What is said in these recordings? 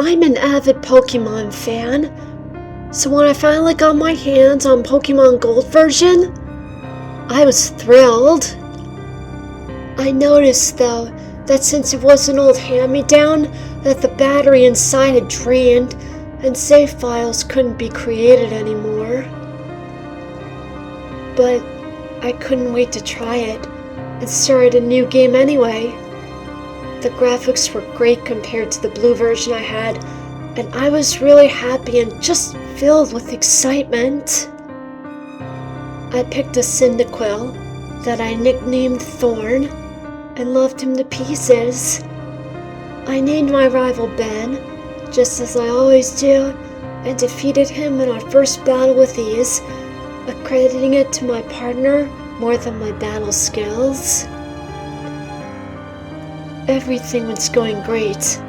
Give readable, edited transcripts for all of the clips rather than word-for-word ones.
I'm an avid Pokemon fan, so when I finally got my hands on Pokemon Gold version, I was thrilled. I noticed, though, that since it was an old hand-me-down, that the battery inside had drained and save files couldn't be created anymore. But I couldn't wait to try it and start a new game anyway. The graphics were great compared to the blue version I had, and I was really happy and just filled with excitement. I picked a Cyndaquil that I nicknamed Thorn and loved him to pieces. I named my rival Ben, just as I always do, and defeated him in our first battle with ease, accrediting it to my partner more than my battle skills. Everything was going great.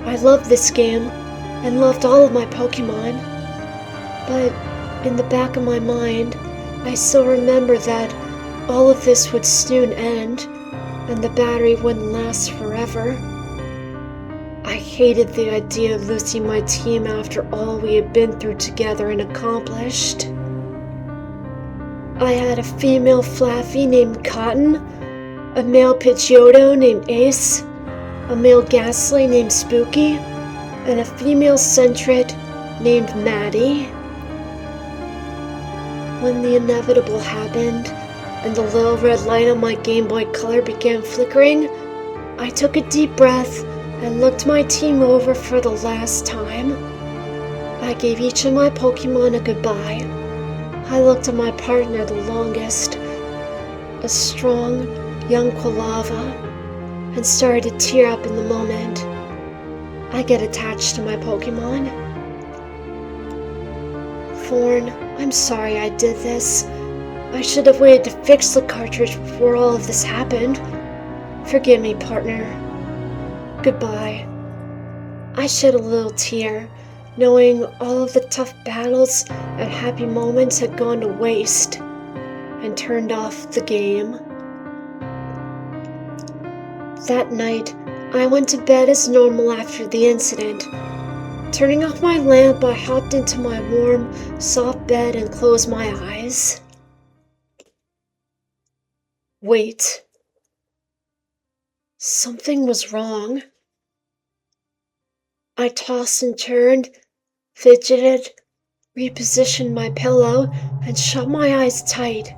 I loved this game and loved all of my Pokemon. But in the back of my mind, I still remember that all of this would soon end and the battery wouldn't last forever. I hated the idea of losing my team after all we had been through together and accomplished. I had a female Flaffy named Cotton, a male Pidgeotto named Ace, a male Ghastly named Spooky, and a female Sentret named Maddie. When the inevitable happened, and the little red light on my Game Boy Color began flickering, I took a deep breath and looked my team over for the last time. I gave each of my Pokemon a goodbye. I looked at my partner the longest, a strong, young Quilava, and started to tear up in the moment. I get attached to my Pokemon. Thorn, I'm sorry I did this. I should have waited to fix the cartridge before all of this happened. Forgive me, partner. Goodbye. I shed a little tear, knowing all of the tough battles and happy moments had gone to waste, and turned off the game. That night, I went to bed as normal after the incident. Turning off my lamp, I hopped into my warm, soft bed and closed my eyes. Wait. Something was wrong. I tossed and turned, fidgeted, repositioned my pillow, and shut my eyes tight.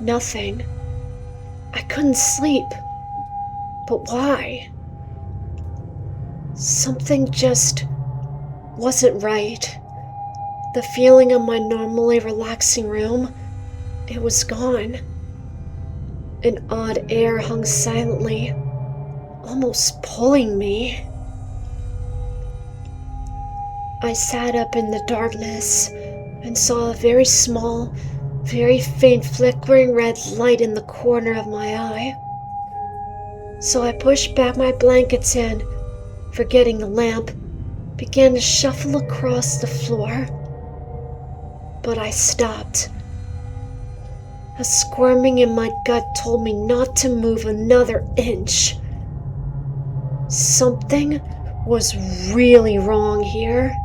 Nothing. I couldn't sleep. But why? Something just wasn't right. The feeling of my normally relaxing room, it was gone. An odd air hung silently, almost pulling me. I sat up in the darkness and saw a very small, very faint flickering red light in the corner of my eye. So I pushed back my blankets and, forgetting the lamp, began to shuffle across the floor. But I stopped. A squirming in my gut told me not to move another inch. Something was really wrong here.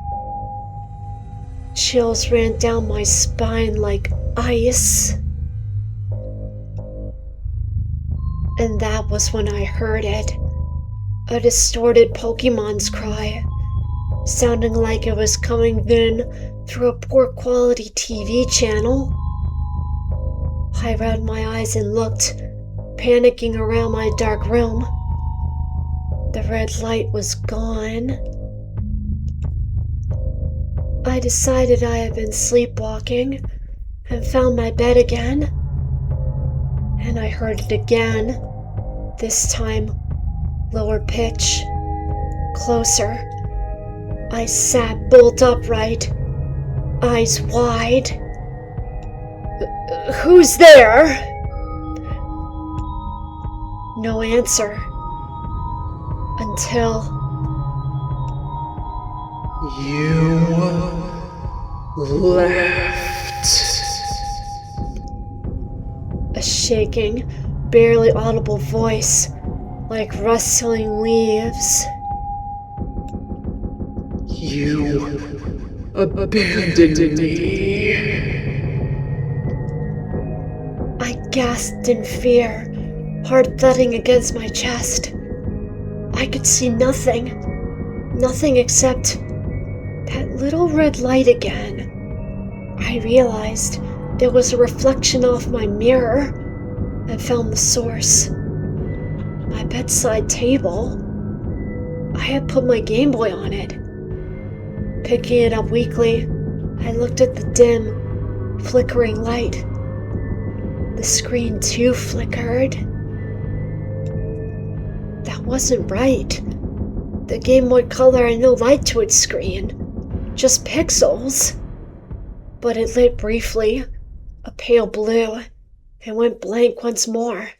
Chills ran down my spine like ice. And that was when I heard it. A distorted Pokemon's cry, sounding like it was coming in through a poor quality TV channel. I rubbed my eyes and looked, panicking around my dark room. The red light was gone. I decided I had been sleepwalking and found my bed again. And I heard it again, this time lower pitch, closer. I sat bolt upright, eyes wide. Who's there? No answer. Until you left. A shaking, barely audible voice, like rustling leaves. You abandoned me. I gasped in fear, heart thudding against my chest. I could see nothing. Nothing except that little red light again. I realized it was a reflection off my mirror and found the source. My bedside table. I had put my Game Boy on it. Picking it up weakly, I looked at the dim, flickering light. The screen too flickered. That wasn't right. The Game Boy Color had no light to its screen, just pixels. But it lit briefly, a pale blue, and went blank once more.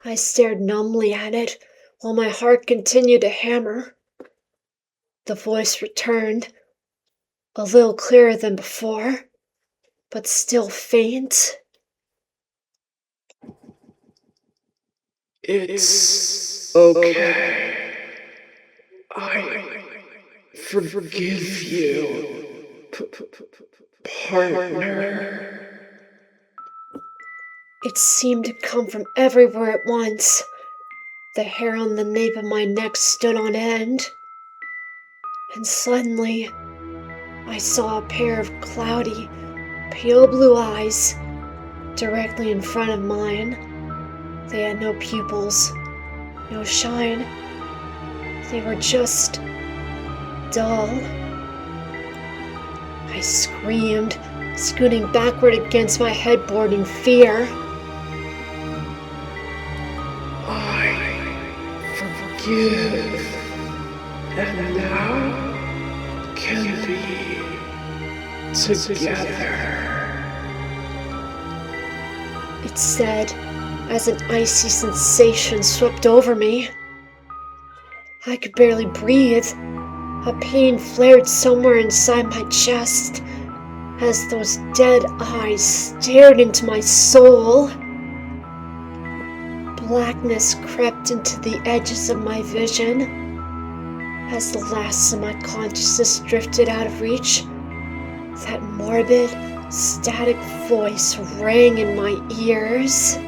I stared numbly at it while my heart continued to hammer. The voice returned, a little clearer than before, but still faint. It's okay. I forgive you, partner. It seemed to come from everywhere at once. The hair on the nape of my neck stood on end. And suddenly, I saw a pair of cloudy, pale blue eyes directly in front of mine. They had no pupils, no shine. They were just dull. I screamed, scooting backward against my headboard in fear. I forgive, and now can be together. It said as an icy sensation swept over me. I could barely breathe. A pain flared somewhere inside my chest as those dead eyes stared into my soul. Blackness crept into the edges of my vision. As the last of my consciousness drifted out of reach, that morbid, static voice rang in my ears.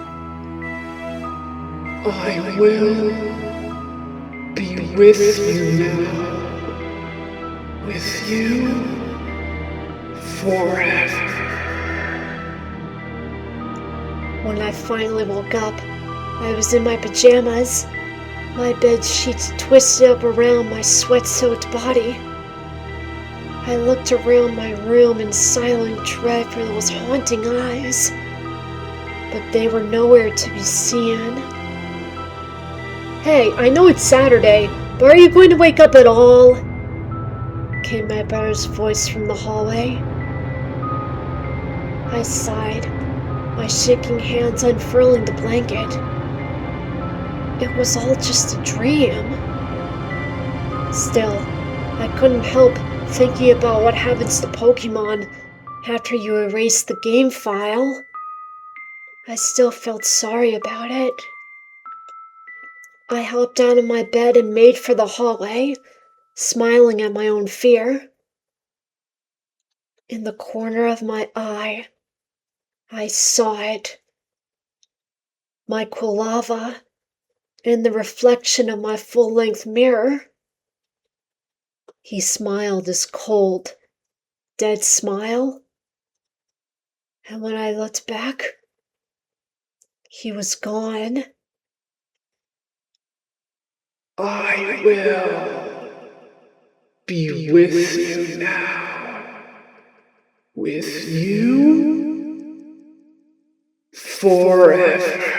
I will be with you now. With you forever. When I finally woke up, I was in my pajamas, my bed sheets twisted up around my sweat-soaked body. I looked around my room in silent dread for those haunting eyes, but they were nowhere to be seen. "Hey, I know it's Saturday, but are you going to wake up at all?" came my brother's voice from the hallway. I sighed, my shaking hands unfurling the blanket. It was all just a dream. Still, I couldn't help thinking about what happens to Pokemon after you erase the game file. I still felt sorry about it. I hopped out of my bed and made for the hallway, smiling at my own fear. In the corner of my eye, I saw it. My Quilava in the reflection of my full-length mirror. He smiled his cold, dead smile. And when I looked back, he was gone. I will be with you now. With you forever.